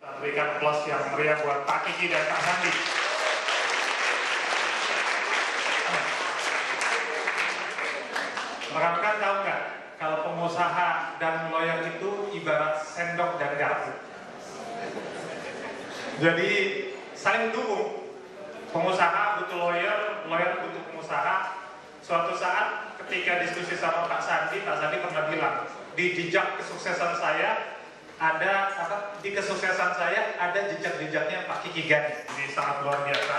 Berikan aplaus yang meriah buat Pak Kiki dan Pak Sandi. Rekan-rekan tahu nggak kalau pengusaha dan lawyer itu ibarat sendok dan garpu. Jadi saling dukung. Pengusaha butuh lawyer, lawyer butuh pengusaha. Suatu saat ketika diskusi sama Pak Sandi pernah bilang, di jejak kesuksesan saya ada di kesuksesan saya ada jejak-jejaknya Pak Kiki Gani. Ini sangat luar biasa.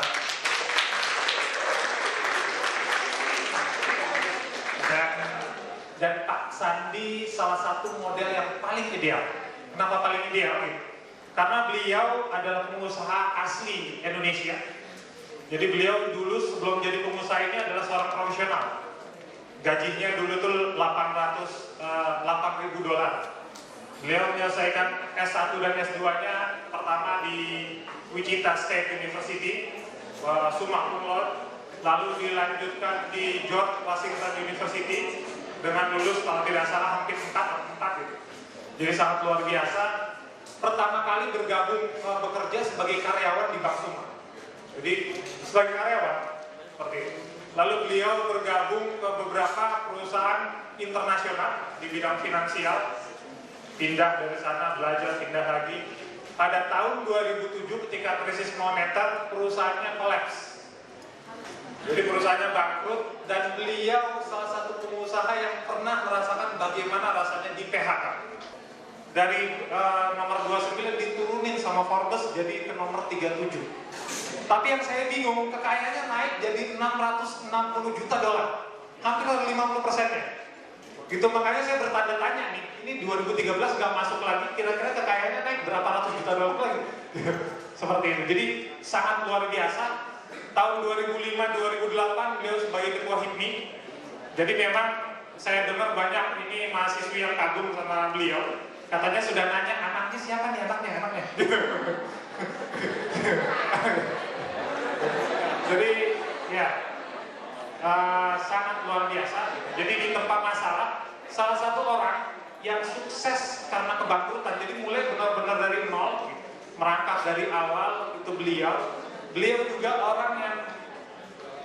Dan Pak Sandi salah satu model yang paling ideal. Kenapa paling ideal? Karena beliau adalah pengusaha asli Indonesia. Jadi beliau dulu sebelum jadi pengusaha ini adalah seorang profesional. Gajinya dulu tuh $8.000. Beliau menyelesaikan S1 dan S2-nya pertama di Wichita State University, summa cum laude, lalu dilanjutkan di George Washington University dengan lulus kalau tidak salah hampir 4 gitu. Jadi sangat luar biasa. Pertama kali bergabung bekerja sebagai karyawan di Bank Suma. Jadi sebagai karyawan seperti itu. Lalu beliau bergabung ke beberapa perusahaan internasional di bidang finansial. Pindah dari sana, belajar, pindah lagi. Pada tahun 2007 ketika krisis moneter, perusahaannya kolaps. Jadi perusahaannya bangkrut dan beliau salah satu pengusaha yang pernah merasakan bagaimana rasanya di PHK. Dari nomor 29 diturunin sama Forbes jadi ke nomor 37. Tapi yang saya bingung, kekayaannya naik jadi $660 juta. Hampir 50%-nya. Gitu, makanya saya bertanya-tanya nih, ini 2013 nggak masuk lagi, kira-kira kekayaannya naik berapa ratus juta dolar lagi? Seperti itu. Jadi sangat luar biasa. Tahun 2005-2008 beliau sebagai ketua HIPMI. Jadi memang saya dengar banyak ini mahasiswi yang kagum sama beliau. Katanya sudah nanya, anaknya siapa nih anaknya? Jadi ya sangat luar biasa. Jadi di tempat masalah, salah satu orang yang sukses karena kebangkrutan, jadi mulai benar-benar dari nol, merangkak dari awal itu beliau. Beliau juga orang yang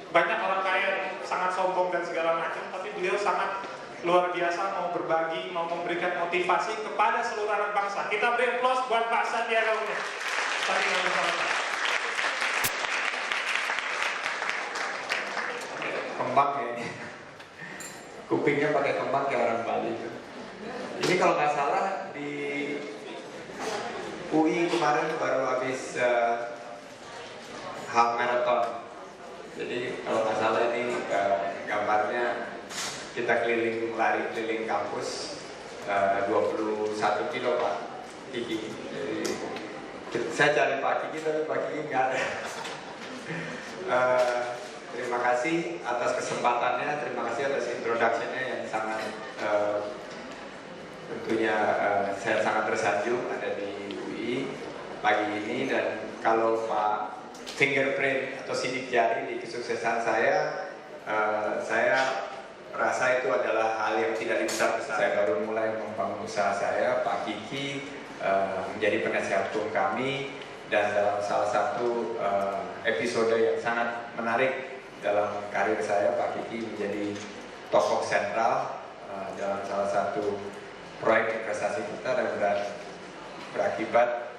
banyak orang kaya sangat sombong dan segala macam, tapi beliau sangat luar biasa mau berbagi, mau memberikan motivasi kepada seluruh anak bangsa. Kita beri aplaus buat Pak Sandiaga Uno. Kembang ya ini. Kupingnya pakai kembang kayak orang Bali itu. Ini kalau nggak salah di UI kemarin baru habis half marathon. Jadi kalau nggak salah ini gambarnya kita lari keliling kampus 21 kilo Pak Kiki. Jadi, saya cari Pak Kiki tapi Pak Kiki nggak ada. Terima kasih atas kesempatannya, terima kasih atas introduction-nya yang sangat tentunya saya sangat tersanjung ada di UI pagi ini. Dan kalau Pak fingerprint atau sidik jari di kesuksesan saya rasa itu adalah hal yang tidak dibesar-besar. Saya baru mulai membangun usaha saya, Pak Kiki menjadi penasihat hukum kami, dan dalam salah satu episode yang sangat menarik dalam karir saya, Pak Kiki menjadi tokoh sentral dalam salah satu proyek investasi kita, dan berakibat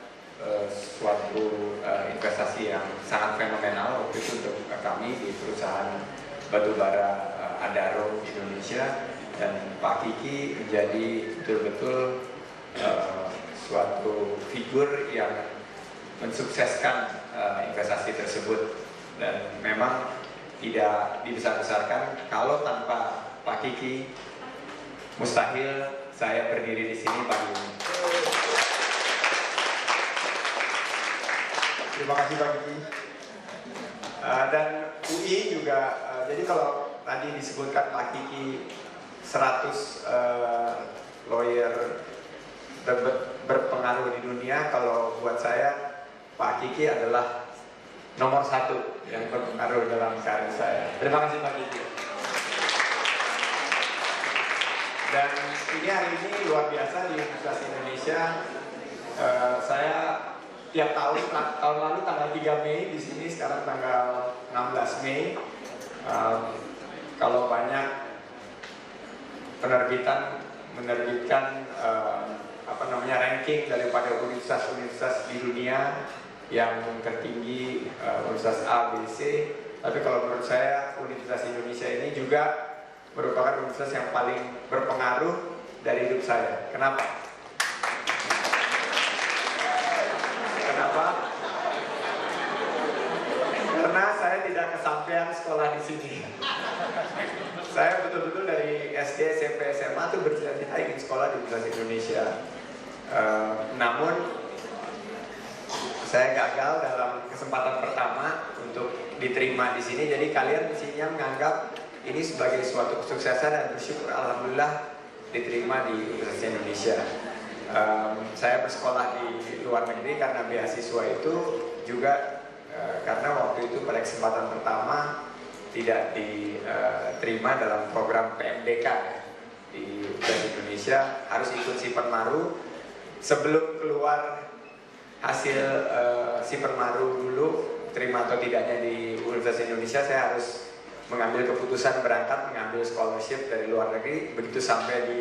suatu investasi yang sangat fenomenal waktu itu untuk kami di perusahaan batubara Adaro Indonesia. Dan Pak Kiki menjadi betul-betul suatu figur yang mensukseskan investasi tersebut, dan memang tidak dibesar-besarkan. Kalau tanpa Pak Kiki mustahil saya berdiri di sini pagi ini. Terima kasih Pak Kiki. Dan UI juga, jadi kalau tadi disebutkan Pak Kiki 100 lawyer berpengaruh di dunia, kalau buat saya Pak Kiki adalah nomor 1 yang berpengaruh dalam karir saya. Terima kasih Pak Kiki. Dan ini hari ini luar biasa di Universitas Indonesia. Saya tiap tahun lalu tanggal 3 Mei di sini, sekarang tanggal 16 Mei. Kalau banyak menerbitkan ranking daripada universitas-universitas di dunia yang tertinggi, universitas A, B, C. Tapi kalau menurut saya Universitas Indonesia ini juga merupakan universitas yang paling berpengaruh dari hidup saya. Kenapa? Karena saya tidak kesampaian sekolah di sini. Saya betul-betul dari SD, SMP, SMA tuh bercita-cita ingin sekolah di Universitas Indonesia. Namun saya gagal dalam kesempatan pertama untuk diterima di sini. Jadi kalian mestinya menganggap ini sebagai suatu kesuksesan dan bersyukur alhamdulillah diterima di Universitas Indonesia. Saya bersekolah di luar negeri karena beasiswa itu juga karena waktu itu pada kesempatan pertama tidak diterima dalam program PMDK di Indonesia, harus ikut Sipermaru. Sebelum keluar hasil Sipermaru dulu terima atau tidaknya di Universitas Indonesia, saya harus mengambil keputusan berangkat mengambil scholarship dari luar negeri. Begitu sampai di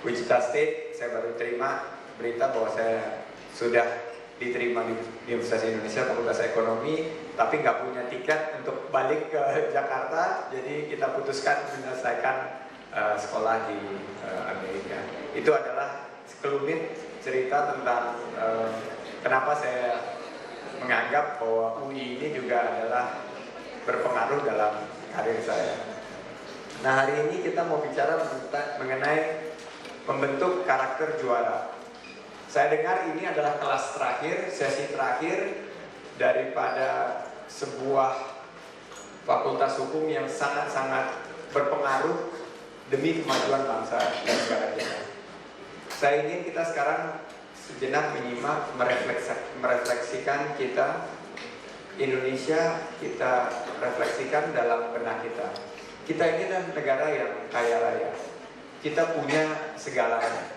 Wichita State, saya baru terima berita bahwa saya sudah diterima di Universitas Indonesia Fakultas Ekonomi, tapi nggak punya tiket untuk balik ke Jakarta. Jadi kita putuskan menyelesaikan sekolah di Amerika. Itu adalah sekelumit cerita tentang kenapa saya menganggap bahwa UI ini juga adalah berpengaruh dalam karir saya. Nah, hari ini kita mau bicara mengenai membentuk karakter juara. Saya dengar ini adalah kelas terakhir, sesi terakhir daripada sebuah fakultas hukum yang sangat-sangat berpengaruh demi kemajuan bangsa dan negara kita. Saya ingin kita sekarang sejenak menyimak, merefleksikan kita Indonesia, kita refleksikan dalam benak kita. Kita ini adalah negara yang kaya raya. Kita punya segalanya.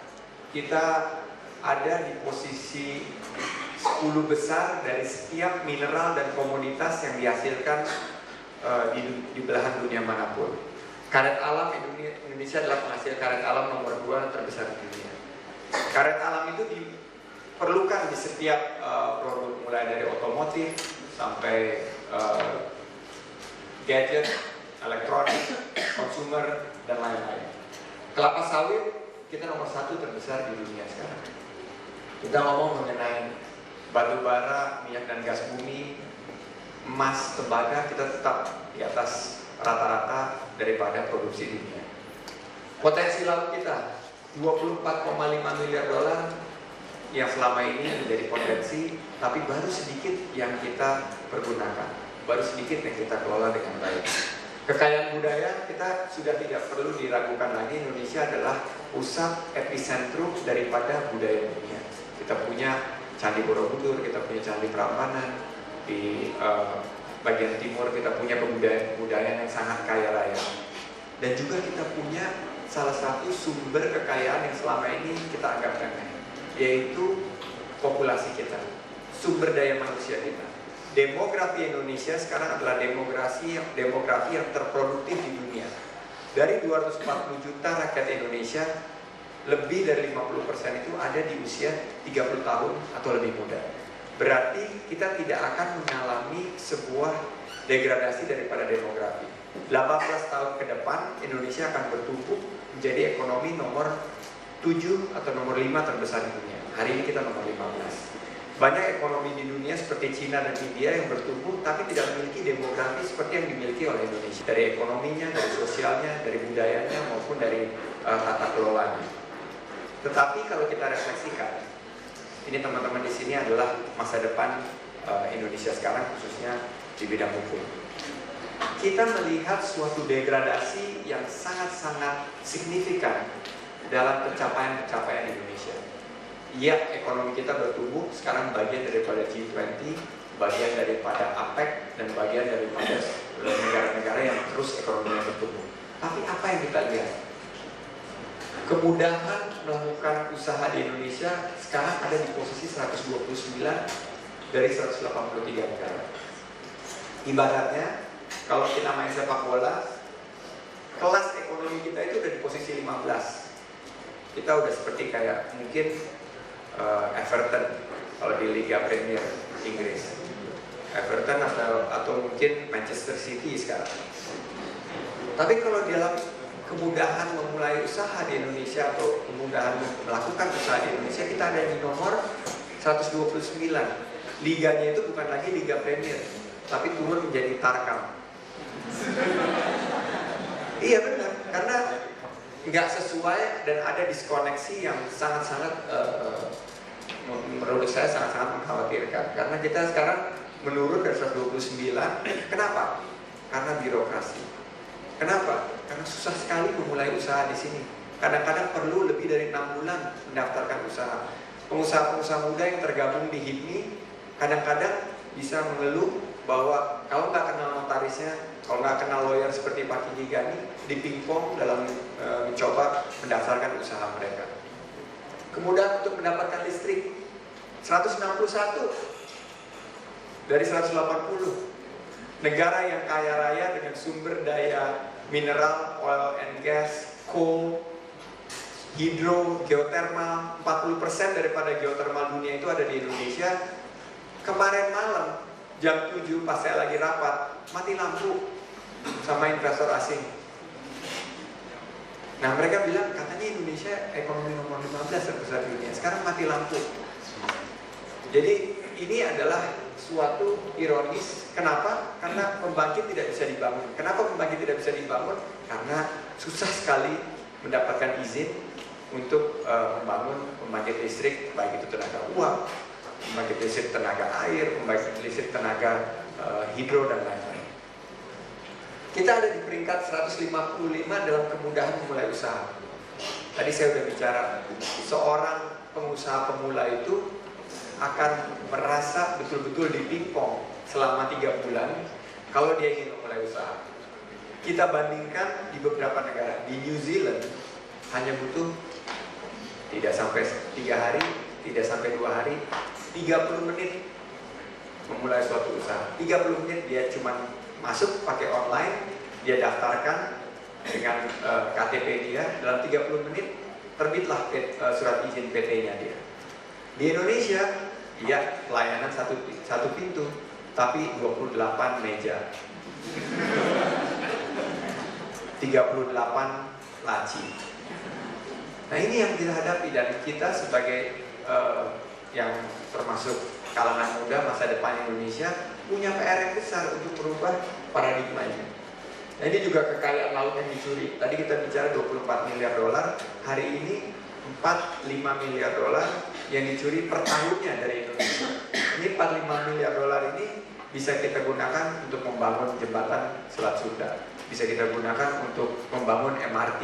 Kita ada di posisi 10 besar dari setiap mineral dan komoditas yang dihasilkan di belahan dunia manapun. Karet alam Indonesia adalah penghasil karet alam nomor 2 terbesar di dunia. Karet alam itu diperlukan di setiap produk, mulai dari otomotif sampai gadget, elektronik, consumer, dan lain-lain. Kelapa sawit kita nomor 1 terbesar di dunia sekarang. Kita ngomong mengenai batu bara, minyak dan gas bumi, emas, tembaga, kita tetap di atas rata-rata daripada produksi dunia. Potensi laut kita 24,5 miliar dolar yang selama ini menjadi potensi, tapi baru sedikit yang kita pergunakan, baru sedikit yang kita kelola dengan baik. Kekayaan budaya kita sudah tidak perlu diragukan lagi. Indonesia adalah pusat epicentrum daripada budaya dunia. Kita punya Candi Borobudur, kita punya Candi Prambanan, di bagian timur kita punya kebudayaan yang sangat kaya raya. Dan juga kita punya salah satu sumber kekayaan yang selama ini kita anggap remeh, yaitu populasi kita, sumber daya manusia kita. Demografi Indonesia sekarang adalah demografi yang terproduktif di dunia. Dari 240 juta rakyat Indonesia, lebih dari 50% itu ada di usia 30 tahun atau lebih muda. Berarti kita tidak akan mengalami sebuah degradasi daripada demografi. 18 tahun ke depan Indonesia akan bertumbuh menjadi ekonomi nomor 7 atau nomor 5 terbesar di dunia. Hari ini kita nomor 15. Banyak ekonomi di dunia seperti Cina dan India yang bertumbuh tapi tidak memiliki demografi seperti yang dimiliki oleh Indonesia. Dari ekonominya, dari sosialnya, dari budayanya maupun dari tata kelolanya. Tetapi kalau kita refleksikan, ini teman-teman di sini adalah masa depan Indonesia sekarang, khususnya di bidang hukum. Kita melihat suatu degradasi yang sangat-sangat signifikan dalam pencapaian-pencapaian Indonesia. Ya, ekonomi kita bertumbuh, sekarang bagian daripada G20, bagian daripada APEC, dan bagian daripada negara-negara yang terus ekonominya bertumbuh. Tapi apa yang kita lihat? Kemudahan melakukan usaha di Indonesia sekarang ada di posisi 129 dari 183 negara. Ibaratnya kalau kita main sepak bola, kelas ekonomi kita itu udah di posisi 15. Kita udah seperti kayak mungkin Everton kalau di Liga Premier Inggris, Everton atau mungkin Manchester City sekarang. Tapi kalau dalam kemudahan memulai usaha di Indonesia atau kemudahan melakukan usaha di Indonesia, kita ada di nomor 129. Liganya itu bukan lagi Liga Premier, tapi turun menjadi Tarkam. Iya benar, karena nggak sesuai dan ada diskoneksi yang sangat-sangat menurut saya sangat-sangat mengkhawatirkan. Karena kita sekarang menurun dari 129. Kenapa? Karena birokrasi. Kenapa? Karena susah sekali memulai usaha di sini. Kadang-kadang perlu lebih dari 6 bulan mendaftarkan usaha. Pengusaha-pengusaha muda yang tergabung di HIPMI kadang-kadang bisa mengeluh bahwa kalau nggak kenal notarisnya, kalau nggak kenal lawyer seperti Pak Kiki Gani, dipingpong dalam mencoba mendaftarkan usaha mereka. Kemudian untuk mendapatkan listrik 161 dari 180. Negara yang kaya raya dengan sumber daya mineral, oil and gas, coal, hidro, geotermal, 40% daripada geotermal dunia itu ada di Indonesia. Kemarin malam jam 7 pas saya lagi rapat, mati lampu sama investor asing. Nah mereka bilang katanya Indonesia ekonomi nomor 15 terbesar dunia, sekarang mati lampu. Jadi ini adalah suatu ironis. Kenapa? Karena pembangkit tidak bisa dibangun. Kenapa pembangkit tidak bisa dibangun? Karena susah sekali mendapatkan izin untuk membangun pembangkit listrik, baik itu tenaga uap, pembangkit listrik tenaga air, pembangkit listrik tenaga hidro dan lain-lain. Kita ada di peringkat 155 dalam kemudahan memulai usaha. Tadi saya sudah bicara, seorang pengusaha pemula itu akan merasa betul-betul dipingpong selama 3 bulan kalau dia ingin memulai usaha. Kita bandingkan di beberapa negara. Di New Zealand hanya butuh tidak sampai 3 hari, tidak sampai 2 hari, 30 menit memulai suatu usaha. 30 menit dia cuma masuk pakai online, dia daftarkan dengan KTP dia, dalam 30 menit terbitlah surat izin PT-nya dia. Di Indonesia, ya pelayanan satu pintu, tapi 28 meja, 38 laci. Nah ini yang kita hadapi, dan kita sebagai yang termasuk kalangan muda masa depan Indonesia punya PR yang besar untuk merubah paradigmanya. Nah ini juga kekayaan laut yang dicuri. Tadi kita bicara 24 miliar dolar, hari ini 4-5 miliar dolar yang dicuri per tahunnya dari Indonesia. Ini 4-5 miliar dolar ini bisa kita gunakan untuk membangun jembatan Selat Sunda, bisa kita gunakan untuk membangun MRT,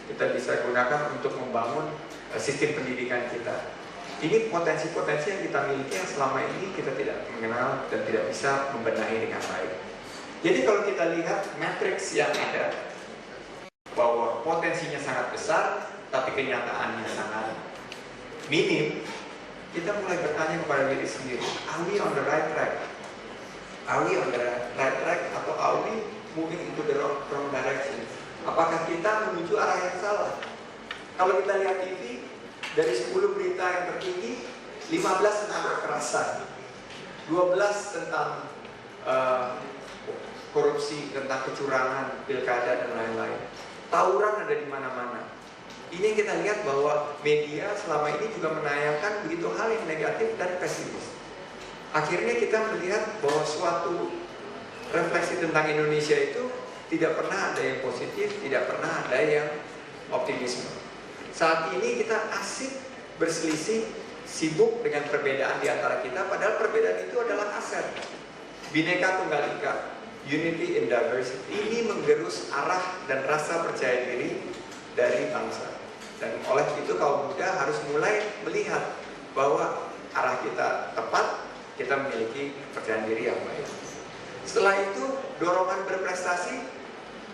kita bisa gunakan untuk membangun sistem pendidikan kita. Ini potensi-potensi yang kita miliki yang selama ini kita tidak mengenal dan tidak bisa membenahi dengan baik. Jadi kalau kita lihat matriks yang ada, bahwa potensinya sangat besar tapi kenyataannya sangat minim, kita mulai bertanya kepada diri sendiri, are we on the right track? Are we on the right track atau are we moving into the wrong direction? Apakah kita menuju arah yang salah? Kalau kita lihat TV, dari 10 berita yang tertinggi, 15 tentang kekerasan, 12 tentang korupsi, tentang kecurangan, pilkada dan lain-lain. Tawuran ada di mana-mana. Ini kita lihat bahwa media selama ini juga menayangkan begitu hal yang negatif dan pesimis. Akhirnya kita melihat bahwa suatu refleksi tentang Indonesia itu tidak pernah ada yang positif, tidak pernah ada yang optimisme. Saat ini kita asik berselisih, sibuk dengan perbedaan di antara kita, padahal perbedaan itu adalah aset. Bhinneka Tunggal Ika, unity in diversity, ini menggerus arah dan rasa percaya diri dari bangsa. Dan oleh itu kaum muda harus mulai melihat bahwa arah kita tepat, kita memiliki percaya diri yang baik. Setelah itu dorongan berprestasi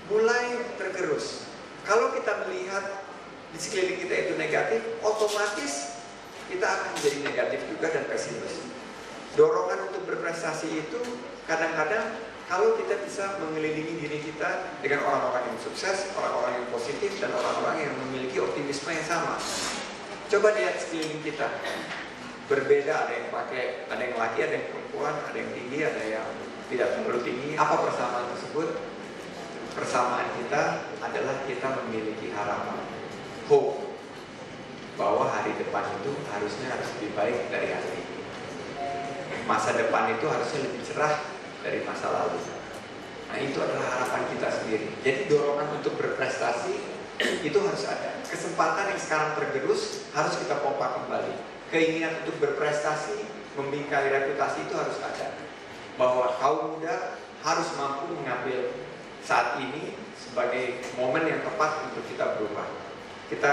mulai tergerus. Kalau kita melihat di sekeliling kita itu negatif, otomatis kita akan menjadi negatif juga dan pesimis. Dorongan untuk berprestasi itu kadang-kadang kalau kita bisa mengelilingi diri kita dengan orang-orang yang sukses, orang-orang yang positif, dan orang-orang yang memiliki optimisme yang sama. Coba lihat sekeliling kita. Berbeda, ada yang pakai, ada yang laki, ada yang perempuan, ada yang tinggi, ada yang tidak terlalu tinggi. Apa persamaan tersebut? Persamaan kita adalah kita memiliki harapan, hope, bahwa hari depan itu harusnya harus lebih baik dari hari ini. Masa depan itu harusnya lebih cerah dari masa lalu. Nah, itu adalah harapan kita sendiri. Jadi dorongan untuk berprestasi itu harus ada. Kesempatan yang sekarang tergerus harus kita pompa kembali. Keinginan untuk berprestasi, membingkai reputasi itu harus ada. Bahwa kaum muda harus mampu mengambil saat ini sebagai momen yang tepat untuk kita berubah. Kita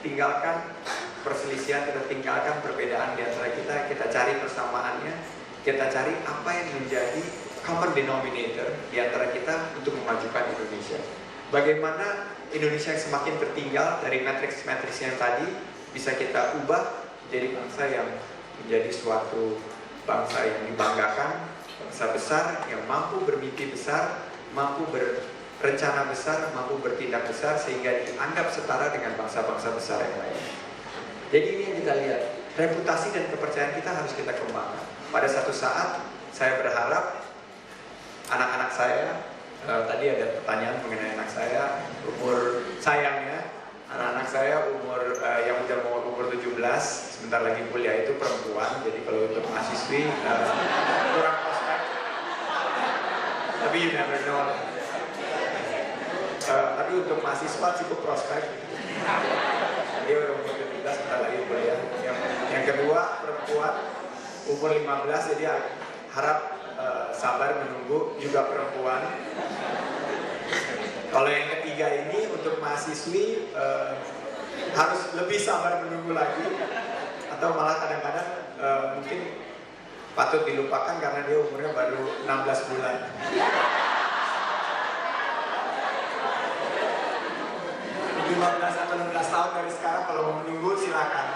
tinggalkan perselisihan, kita tinggalkan perbedaan di antara kita cari persamaannya, kita cari apa yang menjadi common denominator di antara kita untuk memajukan Indonesia. Bagaimana Indonesia yang semakin tertinggal dari matriks-matriks yang tadi bisa kita ubah menjadi bangsa yang menjadi suatu bangsa yang dibanggakan, bangsa besar yang mampu bermimpi besar, mampu berencana besar, mampu bertindak besar sehingga dianggap setara dengan bangsa-bangsa besar yang lain. Jadi ini yang kita lihat, reputasi dan kepercayaan kita harus kita kembangkan. Pada satu saat saya berharap anak-anak saya, tadi ada pertanyaan mengenai anak saya, umur sayangnya, anak-anak saya umur yang udah mau umur 17, sebentar lagi kuliah itu perempuan, jadi kalau untuk mahasiswi kurang prospek. Tapi you never know. Tapi untuk mahasiswa cukup prospek. Dia udah umur 17, sebentar lagi kuliah. Yang kedua perempuan, umur 15, jadi harap sabar menunggu, juga perempuan. Kalau yang ketiga ini untuk mahasiswi harus lebih sabar menunggu lagi, atau malah kadang-kadang mungkin patut dilupakan karena dia umurnya baru 16 bulan. 15 atau 16 tahun dari sekarang, kalau mau menunggu silakan.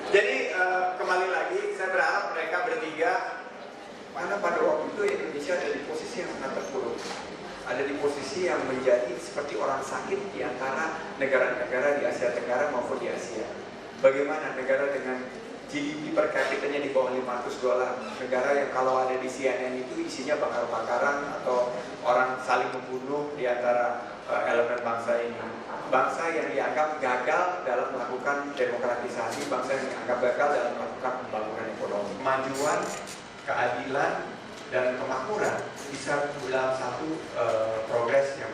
Jadi kembali lagi, saya berharap mereka bertiga, karena pada waktu itu Indonesia ada di posisi yang sangat terpuruk, ada di posisi yang menjadi seperti orang sakit di antara negara-negara di Asia Tenggara maupun di Asia. Bagaimana negara dengan GDP per kapitanya di bawah $500, negara yang kalau ada di CNN itu isinya bakar-bakaran atau orang saling membunuh di antara elemen bangsa ini. Bangsa yang dianggap gagal dalam melakukan demokratisasi, bangsa yang dianggap gagal dalam melakukan pembangunan ekonomi. Kemajuan, keadilan, dan kemakmuran bisa dalam satu progres yang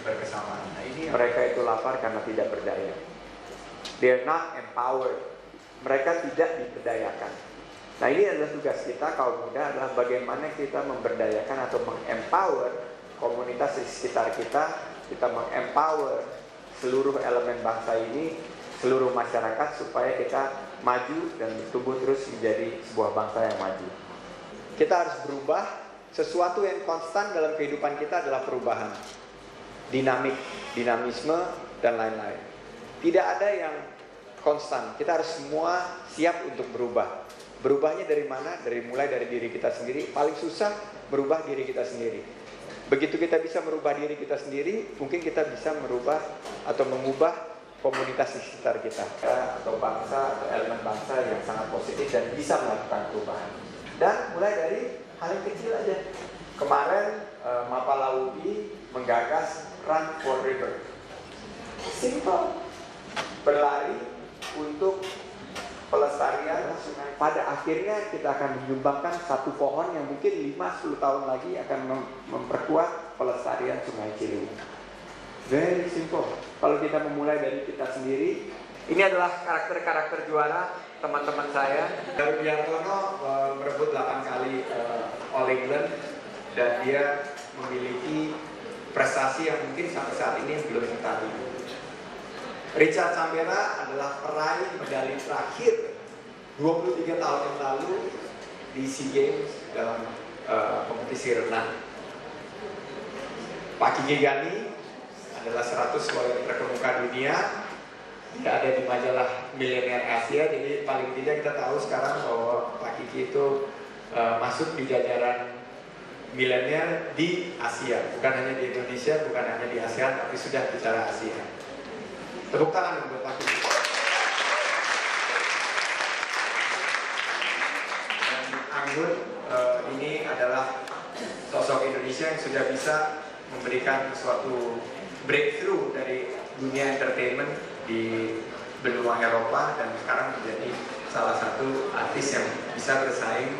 berkesamaan. Nah, ini mereka itu lapar karena tidak berdaya. They're not empowered. Mereka tidak diberdayakan. Nah, ini adalah tugas kita kaum muda, adalah bagaimana kita memberdayakan atau mengempower komunitas di sekitar kita mengempower seluruh elemen bangsa ini, seluruh masyarakat, supaya kita maju dan bertumbuh terus menjadi sebuah bangsa yang maju. Kita harus berubah. Sesuatu yang konstan dalam kehidupan kita adalah perubahan, dinamisme, dan lain-lain. Tidak ada yang konstan. Kita harus semua siap untuk berubah. Berubahnya dari mana? Mulai dari diri kita sendiri. Paling susah merubah diri kita sendiri. Begitu kita bisa merubah diri kita sendiri, mungkin kita bisa merubah atau mengubah komunitas di sekitar kita, atau bangsa atau elemen bangsa yang sangat positif dan bisa melakukan perubahan. Dan mulai dari hal yang kecil aja. Kemarin Mapala UPI menggagas Run for River. Simple. Berlari untuk pelestarian sungai. Pada akhirnya kita akan menyumbangkan satu pohon yang mungkin 5-10 tahun lagi akan memperkuat pelestarian Sungai Ciliwung. Very simple. Kalau kita memulai dari kita sendiri. Ini adalah karakter-karakter juara teman-teman saya. Darwiartono merebut 8 kali All England, dan dia memiliki prestasi yang mungkin sampai saat ini belum diketahui. Richard Sambera adalah peraih medali terakhir 23 tahun yang lalu di SEA Games dalam kompetisi renang. Pak Kiki Gani adalah 100 wanita terkemuka dunia. tidak ada di majalah Milenial Asia, jadi paling tidak kita tahu sekarang bahwa Pak Kiki itu masuk di jajaran milenial di Asia, bukan hanya di Indonesia, bukan hanya di ASEAN, tapi sudah bicara Asia. Tepuk tangan untuk Pak Kiki. Dan Anggun ini adalah sosok Indonesia yang sudah bisa memberikan suatu breakthrough dari dunia entertainment di benua Eropa dan sekarang menjadi salah satu artis yang bisa bersaing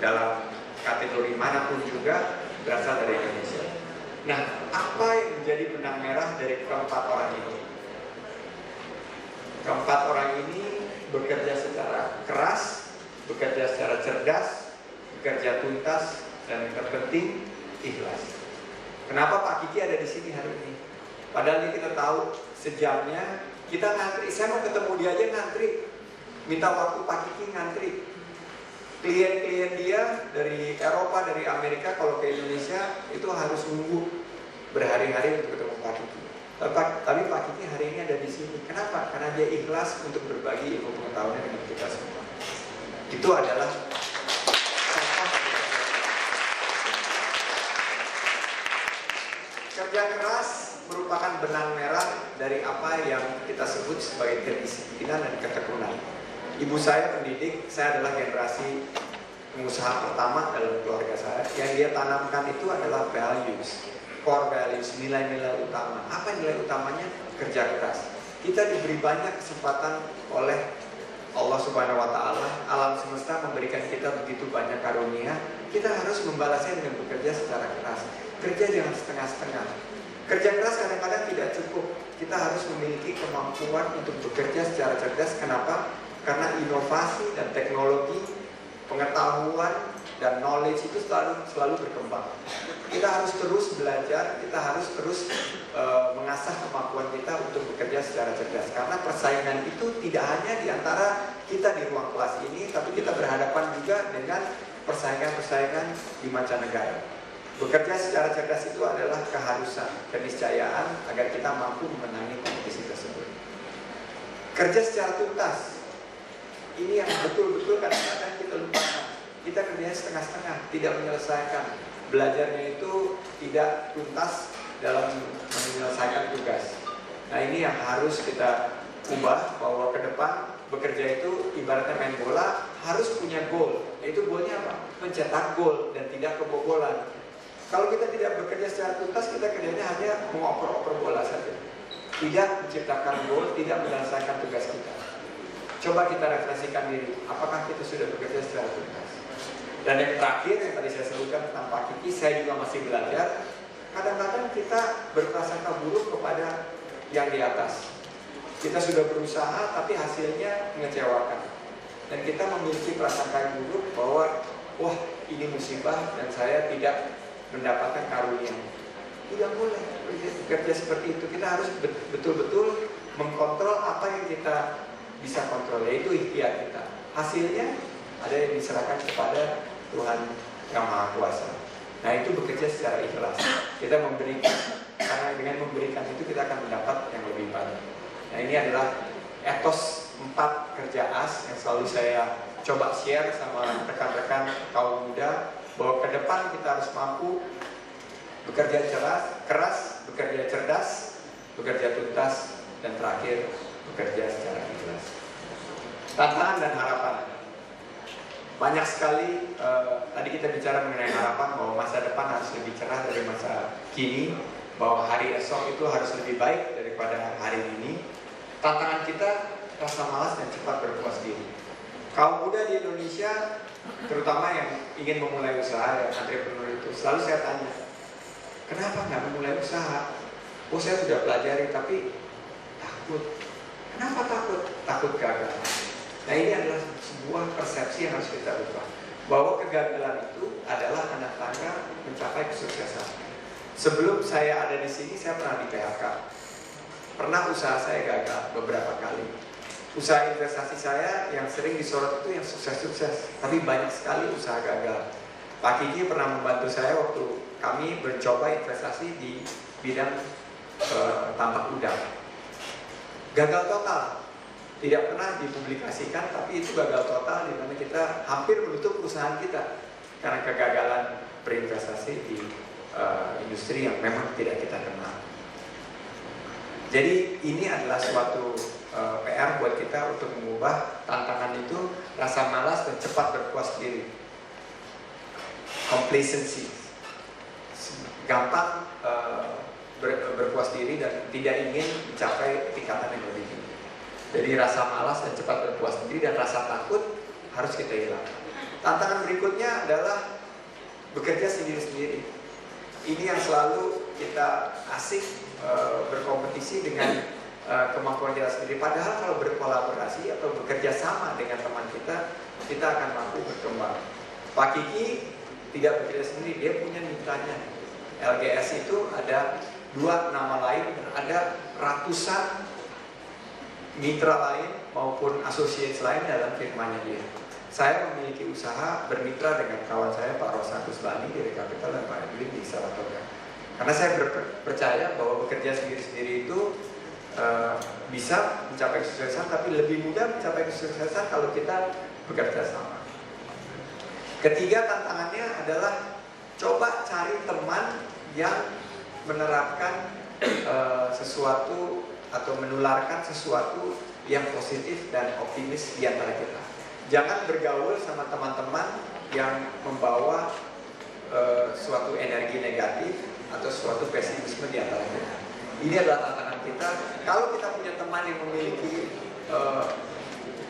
dalam kategori manapun juga berasal dari Indonesia. Nah, apa yang menjadi benang merah dari keempat orang ini? Keempat orang ini bekerja secara keras, bekerja secara cerdas, bekerja tuntas, dan yang terpenting ikhlas. Kenapa Pak Kiki ada di sini hari ini? Padahal kita tahu sejamnya kita ngantri, saya mau ketemu dia aja ngantri, minta waktu Pak Kiki ngantri. Klien-klien dia dari Eropa, dari Amerika, kalau ke Indonesia itu harus nunggu berhari-hari untuk ketemu Pak Kiki. Tapi Pak Kiki hari ini ada di sini. Kenapa? Karena dia ikhlas untuk berbagi ilmu pengetahuannya dengan kita semua. Itu adalah kerja keras merupakan benang merah dari apa yang kita sebut sebagai kedisiplinan dan ketekunan. Ibu saya pendidik, saya adalah generasi pengusaha pertama dalam keluarga saya. Yang dia tanamkan itu adalah values, core values, nilai-nilai utama. Apa nilai utamanya? Kerja keras. Kita diberi banyak kesempatan oleh Allah Subhanahu wa Ta'ala, alam semesta memberikan kita begitu banyak karunia. Kita harus membalasnya dengan bekerja secara keras. Kerja jangan setengah-setengah. Kerja keras kadang-kadang tidak cukup. Kita harus memiliki kemampuan untuk bekerja secara cerdas. Kenapa? Karena inovasi dan teknologi, pengetahuan dan knowledge itu selalu berkembang. Kita harus terus belajar, kita harus terus mengasah kemampuan kita untuk bekerja secara cerdas. Karena persaingan itu tidak hanya di antara kita di ruang kelas ini, tapi kita berhadapan juga dengan persaingan-persaingan di mancanegara. Bekerja secara cerdas itu adalah keharusan, keniscayaan agar kita mampu memenangi kompetisi tersebut. Kerja secara tuntas, ini yang betul-betul kadang-kadang kita lupakan. Kita kerjanya setengah-setengah, tidak menyelesaikan. Belajarnya itu tidak tuntas dalam menyelesaikan tugas. Nah, ini yang harus kita ubah, bahwa ke depan bekerja itu ibaratnya main bola, harus punya goal. Yaitu goalnya apa? Mencetak gol dan tidak kebobolan. Kalau kita tidak bekerja secara tuntas, kita kerjanya hanya mengoper-oper bola saja, tidak menciptakan gol, tidak menyelesaikan tugas kita. Coba kita refleksikan diri, apakah kita sudah bekerja secara tuntas? Dan yang terakhir yang tadi saya sebutkan tentang Pak Kiki, saya juga masih belajar. Kadang-kadang kita berprasangka buruk kepada yang di atas. Kita sudah berusaha, tapi hasilnya mengecewakan. Dan kita memiliki prasangka yang buruk bahwa, wah ini musibah dan saya tidak mendapatkan karunia. Tidak boleh bekerja seperti itu. Kita harus betul-betul mengkontrol apa yang kita bisa kontrol, yaitu ikhtiar kita. Hasilnya ada yang diserahkan kepada Tuhan Yang Maha Kuasa. Nah, itu bekerja secara ikhlas. Kita memberikan, karena dengan memberikan itu kita akan mendapat yang lebih banyak. Nah, ini adalah etos 4 kerja as yang selalu saya coba share sama rekan-rekan kaum muda, bahwa ke depan kita harus mampu bekerja keras, bekerja cerdas, bekerja tuntas, dan terakhir bekerja secara ikhlas. Tantangan dan harapan. Banyak sekali, tadi kita bicara mengenai harapan bahwa masa depan harus lebih cerah dari masa kini, bahwa hari esok itu harus lebih baik daripada hari ini. Tantangan kita, rasa malas dan cepat berpuas diri. Kaum muda di Indonesia, terutama yang ingin memulai usaha, ya, entrepreneur itu, selalu saya tanya, kenapa nggak memulai usaha? Oh, saya sudah pelajari, tapi takut. Kenapa takut? Takut gagal. Nah, ini adalah sebuah persepsi yang harus kita ubah, bahwa kegagalan itu adalah anak tangga mencapai kesuksesan. Sebelum saya ada di sini, saya pernah di PHK. Pernah usaha saya gagal beberapa kali. Usaha investasi saya yang sering disorot itu yang sukses-sukses, tapi banyak sekali usaha gagal. Pak Kiki pernah membantu saya waktu kami mencoba investasi di bidang tambak udang. gagal total, tidak pernah dipublikasikan, tapi itu gagal total di mana kita hampir menutup perusahaan kita karena kegagalan berinvestasi di industri yang memang tidak kita kenal. Jadi ini adalah suatu PR buat kita untuk mengubah tantangan itu, rasa malas dan cepat berpuas diri, complacency, gampang berpuas diri dan tidak ingin mencapai tingkatan yang lebih tinggi. Jadi rasa malas dan cepat berpuas diri dan rasa takut harus kita hilang. Tantangan berikutnya adalah bekerja sendiri-sendiri. Ini yang selalu kita asik berkompetisi dengan kemampuan kita sendiri. Padahal kalau berkolaborasi atau bekerja sama dengan teman kita, kita akan mampu berkembang. Pak Kiki tidak bekerja sendiri, dia punya mitranya. LGS itu ada 2 nama lain, ada ratusan mitra lain maupun associates lain dalam firmanya dia. Saya memiliki usaha bermitra dengan kawan saya Pak Rosa Kuslani dari Capital dan Pak Edwin di Saratoga. Karena saya percaya bahwa bekerja sendiri-sendiri itu bisa mencapai kesuksesan, tapi lebih mudah mencapai kesuksesan kalau kita bekerja sama. Ketiga tantangannya adalah coba cari teman yang menerapkan sesuatu atau menularkan sesuatu yang positif dan optimis di antara kita. Jangan bergaul sama teman-teman yang membawa suatu energi negatif atau suatu pesimisme di antara kita. Ini adalah tantangan kita. Kalau kita punya teman yang memiliki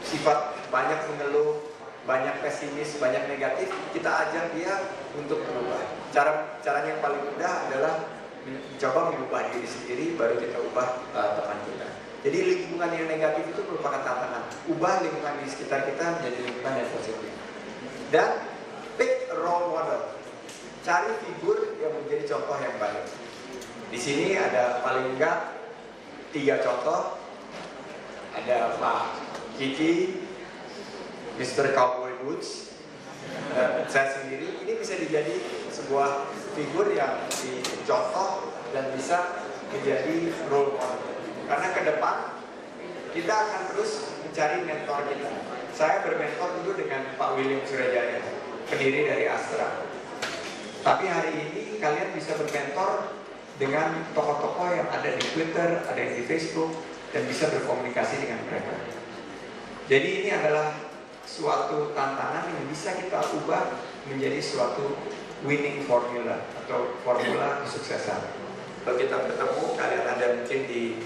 sifat banyak mengeluh, banyak pesimis, banyak negatif, kita ajak dia untuk berubah. Caranya yang paling mudah adalah mencoba mengubah diri sendiri, baru kita ubah teman kita. Jadi lingkungan yang negatif itu merupakan tantangan. Ubah lingkungan di sekitar kita menjadi lingkungan yang positif. Dan pick role model. Cari figur yang menjadi contoh yang baik. Di sini ada paling enggak 3 contoh. Ada Pak Kiki, Mr. Cowboy Boots, saya sendiri. Ini bisa dijadi sebuah figur yang dicontoh dan bisa menjadi role model. Karena ke depan kita akan terus mencari mentor kita. Saya bermentor dulu dengan Pak William Surajaya, pendiri dari Astra. Tapi hari ini kalian bisa bermentor dengan tokoh-tokoh yang ada di Twitter, ada yang di Facebook, dan bisa berkomunikasi dengan mereka. Jadi ini adalah suatu tantangan yang bisa kita ubah menjadi suatu winning formula atau formula kesuksesan. Kalau kita bertemu, kalian ada mungkin di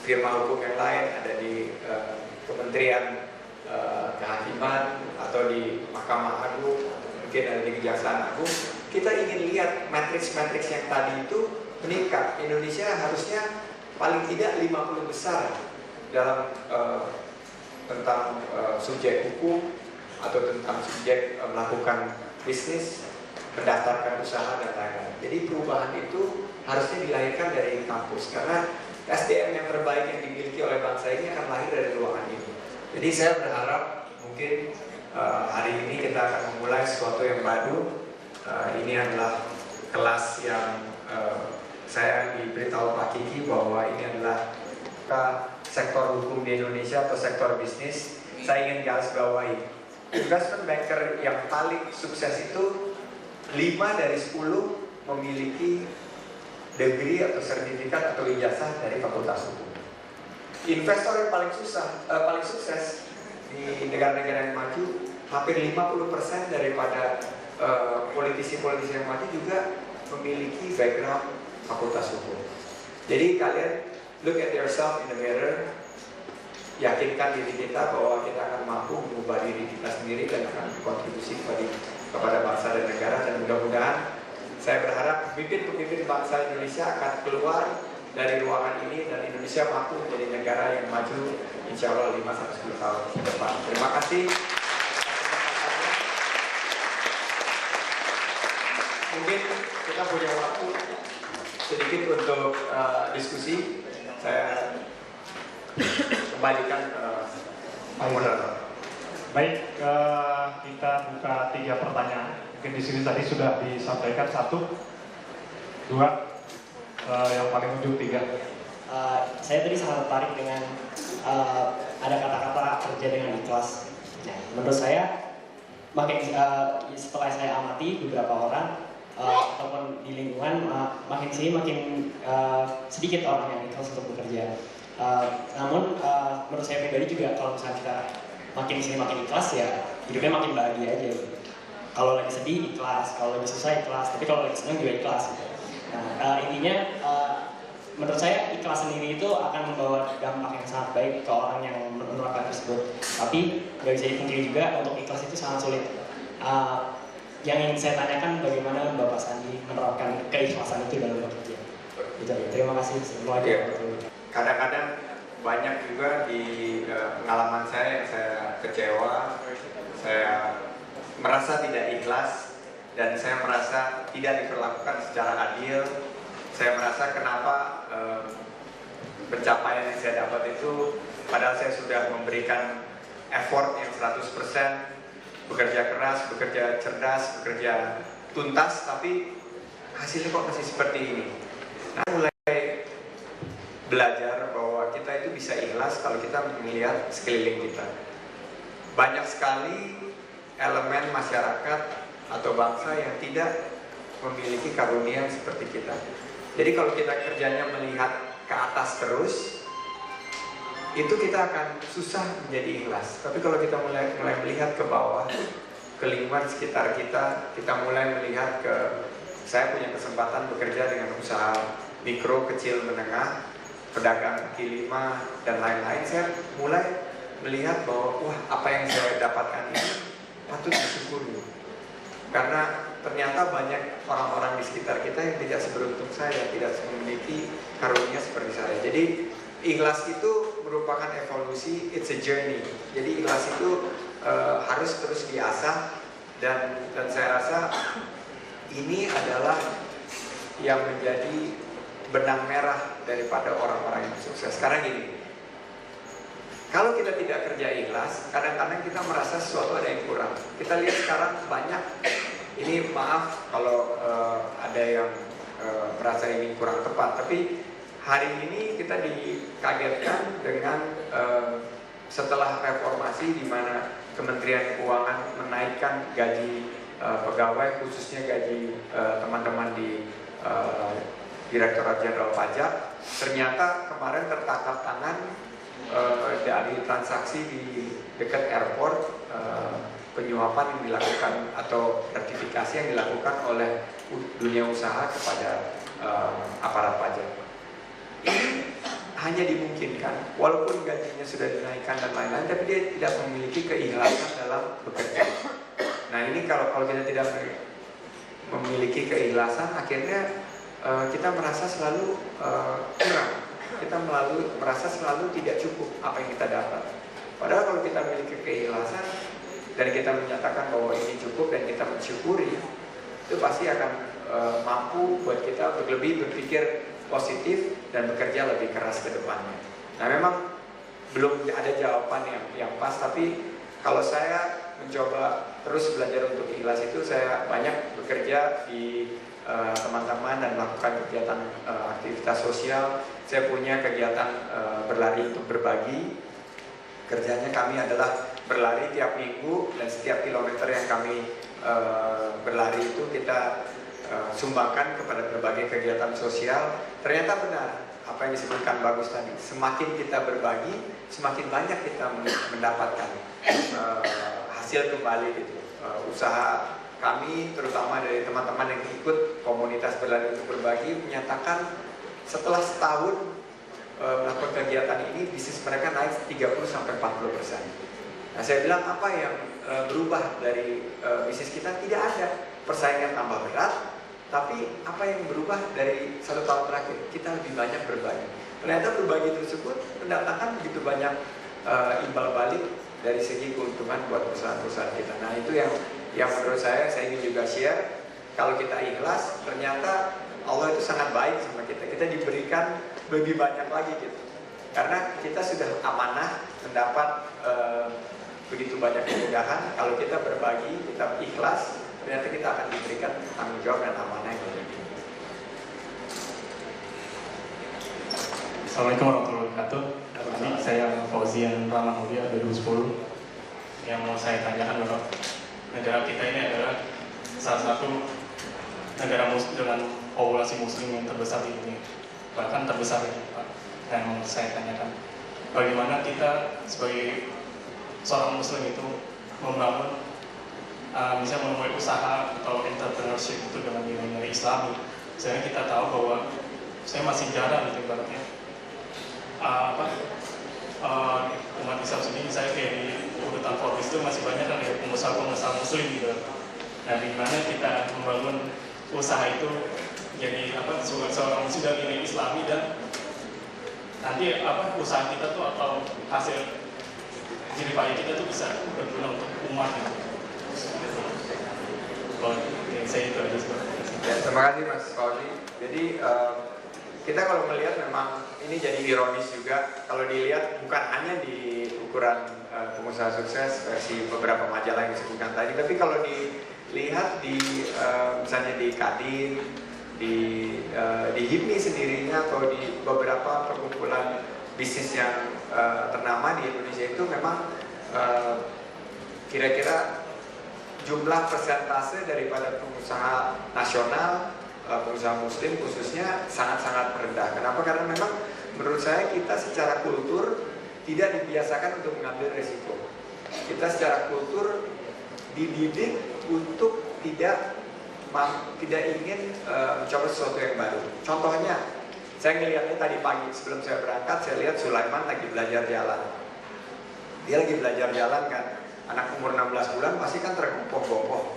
firma hukum yang lain, ada di Kementerian Kehakiman atau di Mahkamah Agung, mungkin ada di Kejaksaan Agung. Kita ingin lihat matriks-matriks yang tadi itu meningkat. Indonesia harusnya paling tidak 50 besar dalam tentang subjek hukum atau tentang subjek melakukan bisnis, mendaftarkan usaha dan lain-lain. Jadi perubahan itu harusnya dilahirkan dari kampus, karena SDM yang terbaik yang dimiliki oleh bangsa ini akan lahir dari ruangan ini. Jadi saya berharap mungkin hari ini kita akan memulai sesuatu yang baru. Ini adalah kelas yang saya diberitahu Pak Kiki bahwa ini adalah sektor hukum di Indonesia atau sektor bisnis. Saya ingin garis bawahi, investment banker yang paling sukses itu 5 dari 10 memiliki degree atau sertifikat atau ijazah dari Fakultas Hukum. Investor yang paling sukses di negara-negara yang maju, hampir 50% daripada politisi-politisi yang maju juga memiliki background Fakultas Hukum. Jadi kalian look at yourself in the mirror, yakinkan diri kita bahwa kita akan mampu mengubah diri kita sendiri dan akan berkontribusi kepada bangsa dan negara. Dan mudah-mudahan saya berharap pemimpin-pemimpin bangsa Indonesia akan keluar dari ruangan ini dan Indonesia mampu menjadi negara yang maju insya Allah 5-10 tahun ke depan. Terima kasih. Mungkin kita punya waktu sedikit untuk diskusi. Saya kembalikan Pak Moderator. Baik, kita buka 3 pertanyaan. Mungkin di sini tadi sudah disampaikan 1, 2, yang paling ujung 3. saya tadi sangat tertarik dengan ada kata-kata kerja dengan ikhlas. Nah, menurut saya setelah saya amati beberapa orang ataupun di lingkungan, makin sini makin sedikit orang yang ikhlas untuk bekerja. Namun menurut saya pribadi juga kalau misalnya kita makin sini makin ikhlas ya hidupnya makin bahagia aja gitu. Kalau lagi sedih ikhlas, kalau lagi susah ikhlas, tapi kalau lagi senang juga ikhlas gitu. Nah, intinya menurut saya ikhlas sendiri itu akan membawa dampak yang sangat baik ke orang yang menerapkan tersebut. Tapi nggak bisa dipungkiri juga untuk ikhlas itu sangat sulit. Yang ingin saya tanyakan bagaimana Bapak Sandi menerapkan keikhlasan itu dalam bekerja. Gitu. Terima kasih. Kadang-kadang banyak juga di pengalaman saya yang saya kecewa, saya merasa tidak ikhlas, dan saya merasa tidak diperlakukan secara adil. Saya merasa kenapa pencapaian yang saya dapat itu, padahal saya sudah memberikan effort yang 100%, bekerja keras, bekerja cerdas, bekerja tuntas, tapi hasilnya kok masih seperti ini. Nah, mulai belajar bahwa kita itu bisa ikhlas kalau kita melihat sekeliling kita. Banyak sekali elemen masyarakat atau bangsa yang tidak memiliki karunia seperti kita. Jadi kalau kita kerjanya melihat ke atas terus, itu kita akan susah menjadi ikhlas. Tapi kalau kita mulai melihat ke bawah, ke lingkungan sekitar kita, kita mulai melihat ke, saya punya kesempatan bekerja dengan usaha mikro, kecil, menengah, pedagang kaki lima, dan lain-lain. Saya mulai melihat bahwa wah, apa yang saya dapatkan ini patut disyukuri, karena ternyata banyak orang-orang di sekitar kita yang tidak seberuntung saya, tidak memiliki karunia seperti saya. Jadi ikhlas itu merupakan evolusi, it's a journey. Jadi ikhlas itu harus terus diasah, dan saya rasa ini adalah yang menjadi benang merah daripada orang-orang yang sukses. Sekarang gini, kalau kita tidak kerja ikhlas, kadang-kadang kita merasa sesuatu ada yang kurang. Kita lihat sekarang banyak, ini maaf kalau ada yang merasa ini kurang tepat, tapi hari ini kita dikagetkan dengan setelah reformasi di mana Kementerian Keuangan menaikkan gaji pegawai, khususnya gaji teman-teman di Direktorat Jenderal Pajak. Ternyata kemarin tertangkap tangan dari transaksi di dekat airport, penyuapan yang dilakukan atau gratifikasi yang dilakukan oleh dunia usaha kepada aparat pajak. Ini hanya dimungkinkan, walaupun gajinya sudah dinaikkan dan lain-lain, tapi dia tidak memiliki keikhlasan dalam bekerja. Nah ini kalau kita tidak memiliki keikhlasan, akhirnya kita merasa selalu kurang, kita merasa selalu tidak cukup apa yang kita dapat. Padahal kalau kita memiliki keikhlasan dan kita menyatakan bahwa ini cukup dan kita mensyukuri, itu pasti akan mampu buat kita untuk lebih berpikir positif dan bekerja lebih keras ke depannya. Nah memang belum ada jawaban yang pas, tapi kalau saya mencoba terus belajar untuk ikhlas itu, saya banyak bekerja di teman-teman dan melakukan kegiatan aktivitas sosial. Saya punya kegiatan berlari untuk berbagi. Kerjanya kami adalah berlari tiap minggu, dan setiap kilometer yang kami berlari itu kita sumbangkan kepada berbagai kegiatan sosial. Ternyata benar apa yang disebutkan Bagus tadi, semakin kita berbagi, semakin banyak kita mendapatkan hasil kembali gitu. Usaha kami, terutama dari teman-teman yang ikut komunitas berlari untuk berbagi, menyatakan setelah setahun melakukan kegiatan ini, bisnis mereka naik 30-40%. Nah saya bilang, apa yang berubah dari bisnis kita? Tidak ada. Persaingan tambah berat, tapi apa yang berubah dari 1 tahun terakhir? Kita lebih banyak berbagi. Ternyata berbagi tersebut mendatangkan begitu banyak imbal balik dari segi keuntungan buat perusahaan-perusahaan kita. Nah itu yang menurut saya ingin juga share. Kalau kita ikhlas, ternyata Allah itu sangat baik sama kita. Kita diberikan lebih banyak lagi gitu. Karena kita sudah amanah mendapat begitu banyak kemudahan. Kalau kita berbagi, kita ikhlas, ternyata kita akan diberikan tanggung jawab dan amanah yang lebih tinggi. Assalamualaikum warahmatullahi wabarakatuh. Ini saya Fauzian Rahman Mulia 2010. Yang mau saya tanyakan bahwa negara kita ini adalah salah satu negara dengan populasi muslim yang terbesar di dunia, bahkan terbesar di Pak. Dan mau saya tanyakan, bagaimana kita sebagai seorang muslim itu membangun, misalnya memulai usaha atau entrepreneurship itu dengan nilai-nilai Islami. Misalnya kita tahu bahwa saya masih jarang gitu ibaratnya umat Islam sendiri, saya kayak di urutan Forbes itu masih banyak kan ya pengusaha-pengusaha muslim gitu. Nah, gimana kita membangun usaha itu jadi seorang sudah nilai Islami dan nanti usaha kita tuh atau hasil jerih payah kita tuh bisa berguna untuk umat gitu. Saya itu aja sebenarnya. Ya, terima kasih Mas Fauzi. Jadi kita kalau melihat memang ini jadi ironis juga kalau dilihat bukan hanya di ukuran pengusaha sukses versi beberapa majalah yang disebutkan tadi, tapi kalau dilihat di misalnya di Kadin, di HIPMI sendirinya atau di beberapa perkumpulan bisnis yang ternama di Indonesia itu memang kira-kira jumlah persentase daripada pengusaha nasional, pengusaha muslim khususnya sangat-sangat rendah. Kenapa? Karena memang menurut saya kita secara kultur tidak dibiasakan untuk mengambil risiko. Kita secara kultur dididik untuk tidak ingin mencoba sesuatu yang baru. Contohnya, saya ngelihatnya tadi pagi sebelum saya berangkat, saya lihat Sulaiman lagi belajar jalan. Dia lagi belajar jalan kan, anak umur 16 bulan pasti kan tergopoh-gopoh.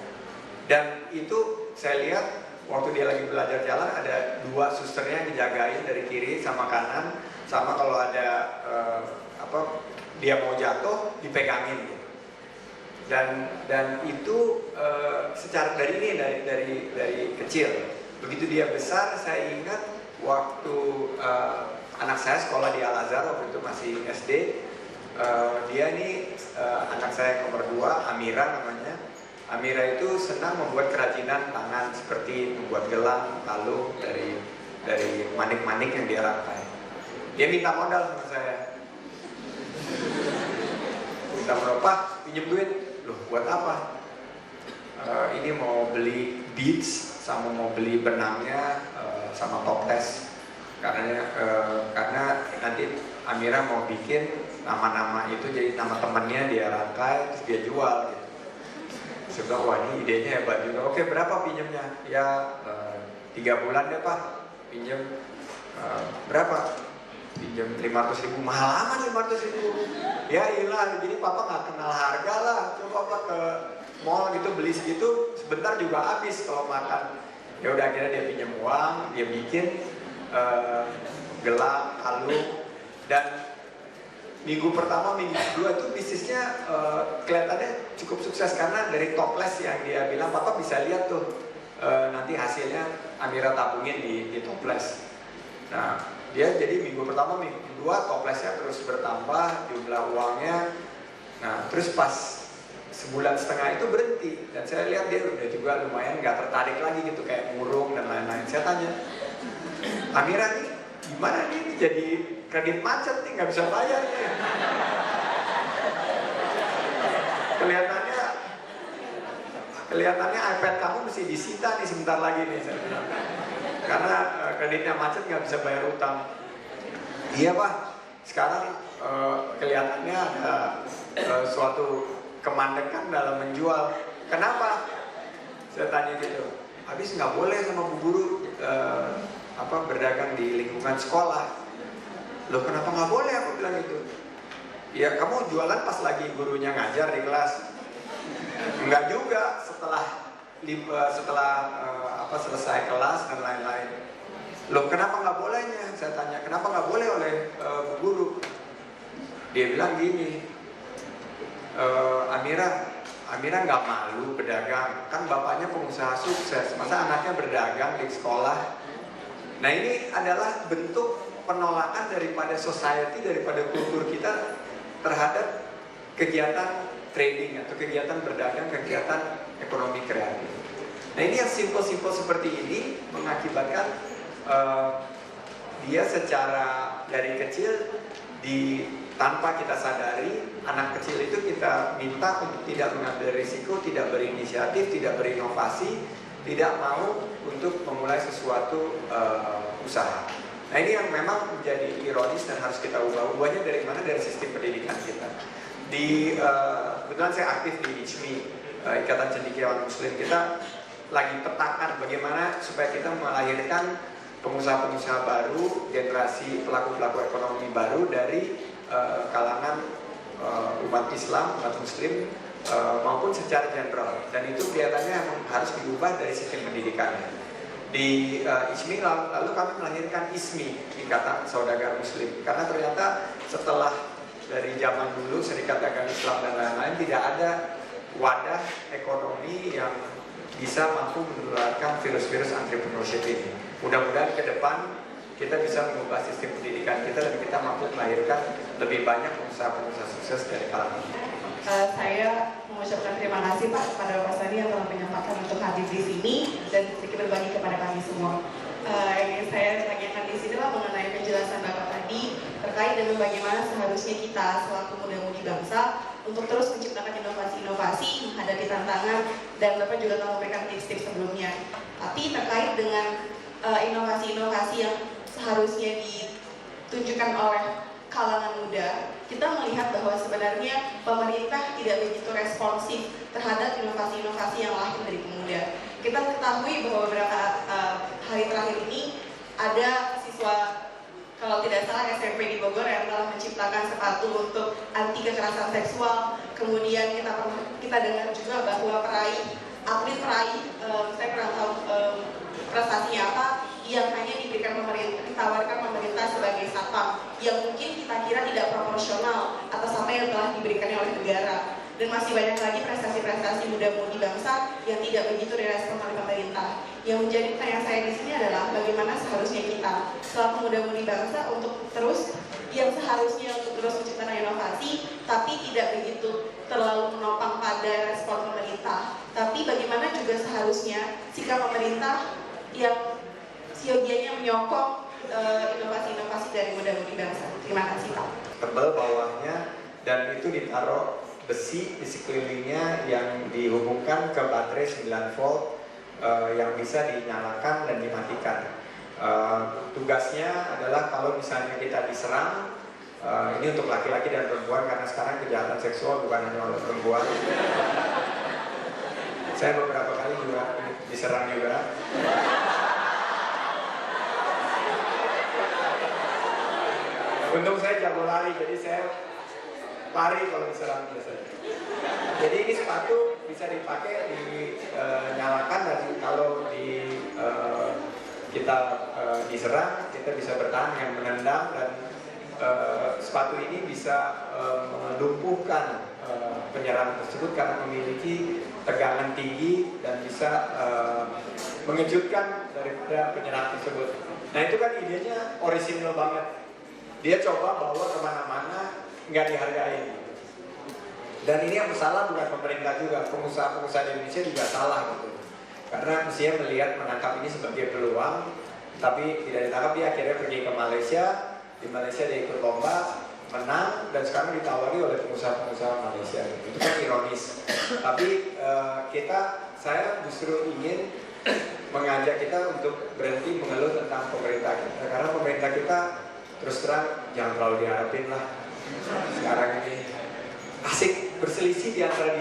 Dan itu saya lihat waktu dia lagi belajar jalan ada dua susternya yang dijagain dari kiri sama kanan, sama kalau ada dia mau jatuh dipegangin gitu. Dan itu secara dari kecil. Begitu dia besar, saya ingat waktu anak saya sekolah di Al Azhar waktu itu masih SD. Dia ini anak saya yang nomor 2, Amira namanya. Amira itu senang membuat kerajinan tangan seperti membuat gelang, kalung dari manik-manik yang dia rantai. Dia minta modal sama saya. Minta berapa? Pinjem duit. Loh, buat apa? Ini mau beli beads sama mau beli benangnya sama toples. Karena nanti Amira mau bikin nama-nama itu jadi nama temannya, dia rangkai terus dia jual gitu. Saya bilang, wah ini idenya hebat juga. Oke, berapa pinjemnya? Ya 3 bulan deh Pak. Pinjem berapa? Pinjem 500.000. Mahal amat 500.000. Ya iyalah, jadi Papa nggak kenal harga lah. Coba Pak ke mall gitu beli segitu, sebentar juga habis kalau makan. Ya udah akhirnya dia pinjam uang, dia bikin gelang, kalung, dan minggu pertama, minggu kedua itu bisnisnya kelihatannya cukup sukses karena dari toples yang dia bilang, Papa bisa lihat tuh nanti hasilnya Amira tabungin di toples. Nah, dia jadi minggu pertama, minggu kedua toplesnya terus bertambah jumlah uangnya. Nah, terus pas sebulan setengah itu berhenti dan saya lihat dia udah juga lumayan nggak tertarik lagi gitu kayak murung dan lain-lain. Saya tanya, Amira nih gimana nih jadi kredit macet nih nggak bisa bayar nih. Kelihatannya iPad kamu mesti disita nih sebentar lagi nih saya bilang. Karena kreditnya macet nggak bisa bayar utang. Iya Pak, sekarang kelihatannya ada suatu kemandekan dalam menjual. Kenapa? Saya tanya gitu. Habis nggak boleh sama Bu Guru berdagang di lingkungan sekolah. Loh kenapa nggak boleh? Aku bilang gitu. Ya kamu jualan pas lagi gurunya ngajar di kelas. Enggak juga setelah selesai kelas dan lain-lain. Loh kenapa nggak bolehnya? Saya tanya kenapa nggak boleh oleh Bu Guru? Dia bilang gini, Amira nggak malu berdagang, kan bapaknya pengusaha sukses, masa anaknya berdagang di sekolah? Nah ini adalah bentuk penolakan daripada society, daripada kultur kita terhadap kegiatan trading atau kegiatan berdagang, kegiatan ekonomi kreatif. Nah ini yang simpel-simpel seperti ini mengakibatkan dia secara dari kecil tanpa kita sadari, anak kecil itu kita minta untuk tidak mengambil risiko, tidak berinisiatif, tidak berinovasi, tidak mau untuk memulai sesuatu usaha. Nah ini yang memang menjadi ironis dan harus kita ubah. Ubahnya dari mana? Dari sistem pendidikan kita. Kebetulan saya aktif di ICMI, Ikatan Cendekiawan Muslim. Kita lagi petakan bagaimana supaya kita melahirkan pengusaha-pengusaha baru, generasi pelaku-pelaku ekonomi baru dari kalangan umat Islam, umat Muslim, maupun secara general. Dan itu kelihatannya harus diubah dari sistem pendidikannya. Di ISMI lalu kami melahirkan ISMI, Ikatan Saudagar Muslim, karena ternyata setelah dari zaman dulu Serikat Dagang Islam dan lain-lain tidak ada wadah ekonomi yang bisa mampu menularkan virus-virus entrepreneurship ini. Mudah-mudahan ke depan kita bisa mengubah sistem pendidikan kita dan kita mampu melahirkan lebih banyak pengusaha-pengusaha sukses dari kalangan. Saya mengucapkan terima kasih Pak kepada Pak Sandi yang telah menyempatkan untuk hadir di sini dan sedikit berbagi kepada kami semua. Yang saya tanyakan di sini lah mengenai penjelasan Bapak tadi terkait dengan bagaimana seharusnya kita selaku muda-mudi bangsa untuk terus menciptakan inovasi-inovasi menghadapi tantangan, dan Bapak juga telah memberikan tips-tips sebelumnya. Tapi terkait dengan inovasi-inovasi yang seharusnya ditunjukkan oleh kalangan muda, kita melihat bahwa sebenarnya pemerintah tidak begitu responsif terhadap inovasi-inovasi yang lahir dari pemuda. Kita ketahui bahwa beberapa hari terakhir ini ada siswa, kalau tidak salah SMP di Bogor, yang telah menciptakan sepatu untuk anti kekerasan seksual. Kemudian kita dengar juga bahwa atlet peraih, saya kurang tahu prestasinya apa, yang hanya ditawarkan pemerintah sebagai satpam, yang mungkin kita kira tidak proporsional atas apa yang telah diberikannya oleh negara. Dan masih banyak lagi prestasi-prestasi muda-mudi bangsa yang tidak begitu direspon oleh pemerintah. Yang menjadi pertanyaan saya di sini adalah bagaimana seharusnya kita selaku muda-mudi bangsa untuk terus menciptakan inovasi, tapi tidak begitu terlalu menopang pada respon pemerintah. Tapi bagaimana juga seharusnya sikap pemerintah yang siogianya menyokong inovasi-inovasi dari muda-mudi bangsa. Terima kasih Pak. Tebal bawahnya dan itu ditaruh besi di sekelilingnya yang dihubungkan ke baterai 9 volt yang bisa dinyalakan dan dimatikan. Tugasnya adalah kalau misalnya kita diserang, ini untuk laki-laki dan perempuan karena sekarang kejahatan seksual bukan hanya oleh perempuan. Saya beberapa kali juga diserang juga. Untung saya jago lari, jadi saya lari kalau diserang biasanya. Jadi ini sepatu bisa dipakai, dinyalakan, dan kalau kita diserang, kita bisa bertahan dengan menendang, dan sepatu ini bisa melumpuhkan penyerang tersebut karena memiliki tegangan tinggi dan bisa mengejutkan daripada penyerang tersebut. Nah itu kan idenya orisinal banget. Dia coba bawa kemana-mana, nggak dihargai. Dan ini yang salah bukan pemerintah juga, pengusaha-pengusaha di Indonesia juga salah gitu. Karena mestinya menangkap ini sebagai peluang, tapi tidak ditangkap. Dia akhirnya pergi ke Malaysia. Di Malaysia dia ikut lomba, menang, dan sekarang ditawari oleh pengusaha-pengusaha Malaysia. Itu kan ironis. Tapi saya justru ingin mengajak kita untuk berhenti mengeluh tentang pemerintah kita. Karena pemerintah kita terus terang jangan terlalu diharapin lah. Sekarang ini asik berselisih di antara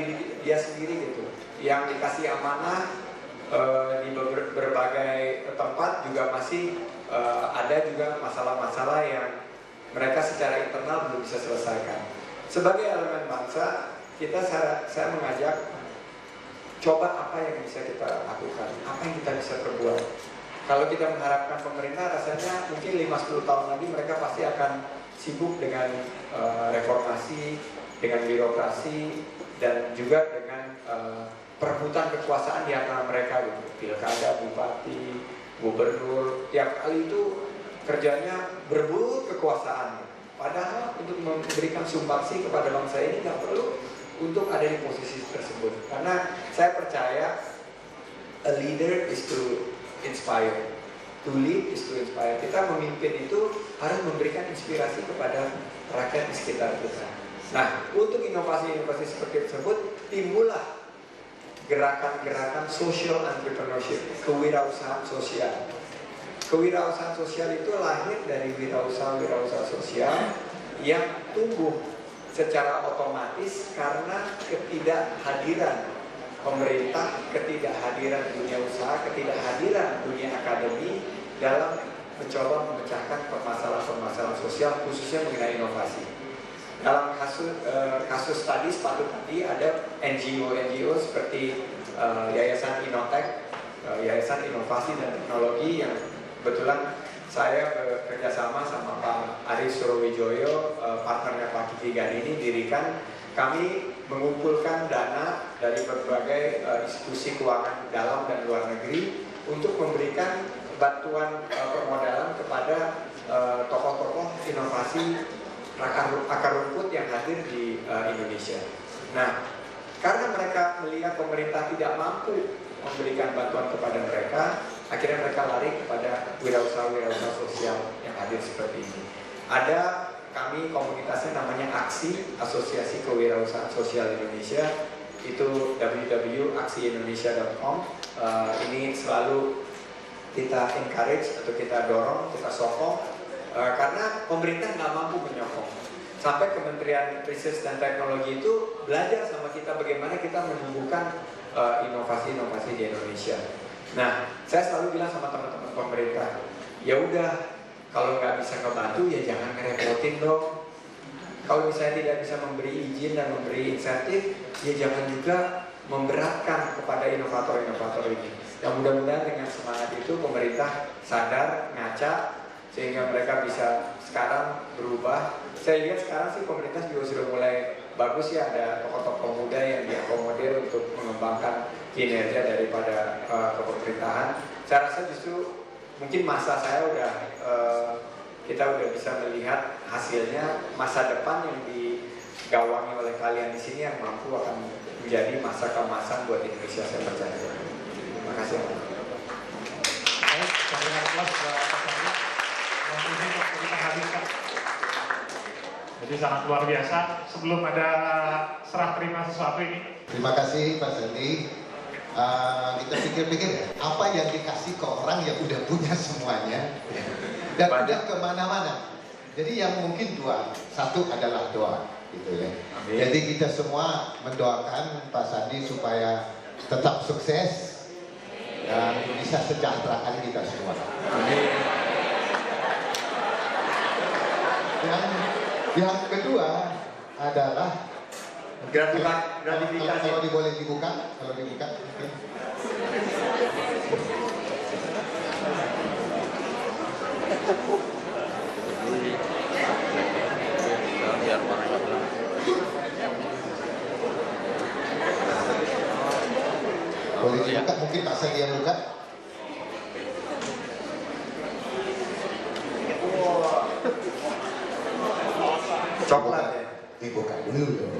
dia sendiri gitu. Yang dikasih amanah di berbagai tempat juga masih ada juga masalah-masalah yang mereka secara internal belum bisa selesaikan. Sebagai elemen bangsa, saya mengajak coba apa yang bisa kita lakukan, apa yang kita bisa perbuat. Kalau kita mengharapkan pemerintah, rasanya mungkin 5-10 tahun lagi mereka pasti akan sibuk dengan reformasi, dengan birokrasi, dan juga dengan perebutan kekuasaan di antara mereka gitu. Pilkada, bupati, gubernur, tiap kali itu kerjanya berebut kekuasaan. Padahal untuk memberikan sumbangsi kepada bangsa ini nggak perlu untuk ada di posisi tersebut. Karena saya percaya a leader is to inspire. to lead is to inspire. Kita memimpin itu harus memberikan inspirasi kepada rakyat di sekitar kita. Nah, untuk inovasi-inovasi seperti tersebut, timbullah gerakan-gerakan social entrepreneurship, kewirausahaan sosial. Kewirausahaan sosial itu lahir dari wirausaha sosial yang tumbuh secara otomatis karena ketidakhadiran pemerintah, ketidakhadiran dunia usaha, ketidakhadiran dunia akademi dalam mencoba memecahkan permasalahan-permasalahan sosial khususnya mengenai inovasi. Dalam kasus tadi sepatu tadi ada NGO seperti Yayasan Innotech, Yayasan Inovasi dan Teknologi yang kebetulan saya bekerjasama sama Pak Aris Surowijoyo, partnernya Pak Kiki Gani ini dirikan. Kami mengumpulkan dana dari berbagai institusi keuangan dalam dan luar negeri untuk memberikan bantuan permodalan kepada tokoh-tokoh inovasi akar rumput yang hadir di Indonesia. Nah, karena mereka melihat pemerintah tidak mampu memberikan bantuan kepada mereka, akhirnya mereka lari kepada wirausaha sosial yang hadir seperti ini. Ada kami komunitasnya namanya AKSI, Asosiasi Kewirausahaan Sosial Indonesia, itu www.aksiindonesia.com. Ini selalu kita encourage atau kita dorong, kita sokong. Karena pemerintah nggak mampu menyokong. Sampai Kementerian Riset dan Teknologi itu belajar sama kita bagaimana kita menumbuhkan inovasi-inovasi di Indonesia. Nah, saya selalu bilang sama teman-teman pemerintah, ya udah, kalau nggak bisa ngebantu ya jangan ngerepotin dong. Kalau misalnya tidak bisa memberi izin dan memberi insentif, ya jangan juga memberatkan kepada inovator-inovator ini. Dan mudah-mudahan dengan semangat itu pemerintah sadar, ngaca, sehingga mereka bisa sekarang berubah. Saya lihat sekarang sih pemerintah juga sudah mulai bagus ya, ada tokoh-tokoh muda yang diakomodir untuk mengembangkan kinerja daripada kepemerintahan. Saya rasa justru mungkin masa saya udah kita udah bisa melihat hasilnya. Masa depan yang digawangi oleh kalian di sini yang mampu akan menjadi masa keemasan buat Indonesia, saya percaya. Terima kasih. Jadi sangat luar biasa. Sebelum ada serah terima sesuatu ini. Terima kasih Pak Sandi. Kita pikir-pikir ya, apa yang dikasih ke orang yang udah punya semuanya dan udah kemana-mana. Jadi yang mungkin dua, satu adalah doa, gitu ya. Amin. Jadi kita semua mendoakan Pak Sandi supaya tetap sukses dan bisa sejahterakan kita semua. Amin. Yang kedua adalah gratifikasi. Kalau boleh dibuka, okay. Boleh dibuka, mungkin Pak Sandi yang buka. Coklat ya? Dibuka dulu dong.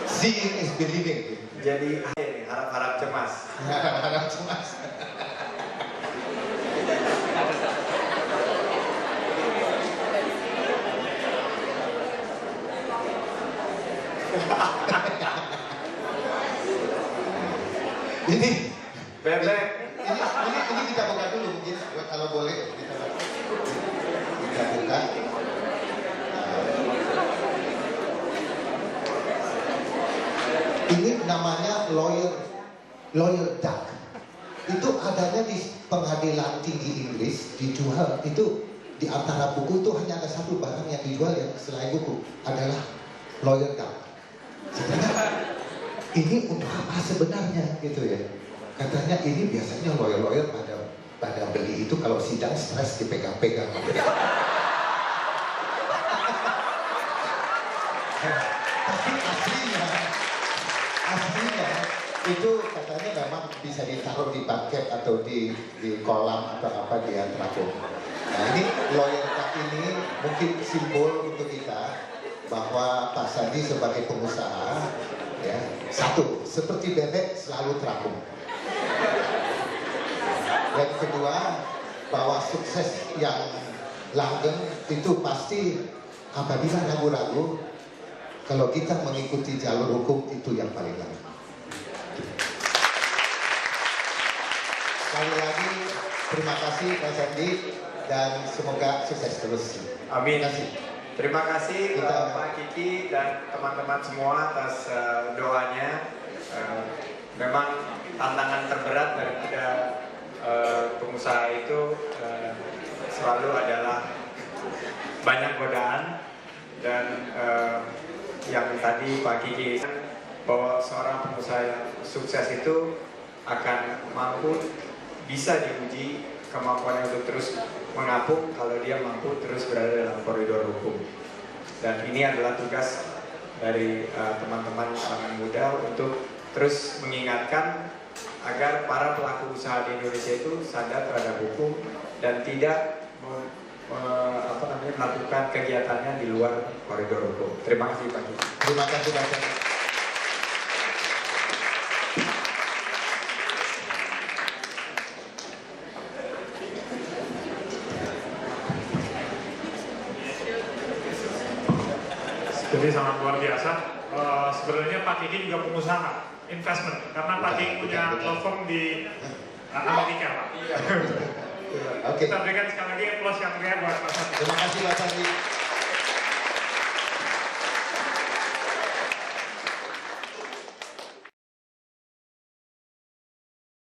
Seeing is believing. Jadi ini harap-harap cemas. Harap cemas. Ini Bebek. Ini kita buka dulu mungkin kalau boleh kita buka. Ini namanya lawyer duck. Itu adanya di pengadilan tinggi Inggris, dijual itu di antara buku itu hanya ada satu barang yang dijual yang selain buku adalah lawyer duck. Sebenarnya ini untuk apa sebenarnya gitu ya? Katanya ini biasanya lawyer pada beli itu kalau sidang stres dipegang-pegang. Tapi aslinya itu katanya memang bisa ditaruh di bucket atau di kolam atau apa dia terapung. Nah ini lawyer duck ini mungkin simbol untuk kita bahwa Pak Sandi sebagai pengusaha ya, satu, seperti bebek selalu terapung. Yang kedua, bahwa sukses yang langgeng itu pasti apabila ragu-ragu, kalau kita mengikuti jalur hukum itu yang paling langgeng. Sekali lagi, terima kasih Pak Sandi dan semoga sukses terus. Amin. Terima kasih. Terima kasih Pak Kiki dan teman-teman semua atas doanya. Memang tantangan terberat daripada pengusaha itu selalu adalah banyak godaan dan yang tadi Pak Kiki bahwa seorang pengusaha yang sukses itu akan mampu bisa diuji kemampuannya untuk terus mengapung kalau dia mampu terus berada dalam koridor hukum. Dan ini adalah tugas dari teman-teman kalangan muda untuk terus mengingatkan agar para pelaku usaha di Indonesia itu sadar terhadap hukum dan tidak melakukan kegiatannya di luar koridor hukum. Terima kasih Pak Kiki. Terima kasih Pak Sandi. Jadi sangat luar biasa. Sebenarnya Pak Kiki juga pengusaha investment karena Pak Kiki punya law firm di Amerika, Pak. Oke. Kita berikan sekali lagi applause yang meriah buat Pak Sandi. Terima kasih Pak Sandi.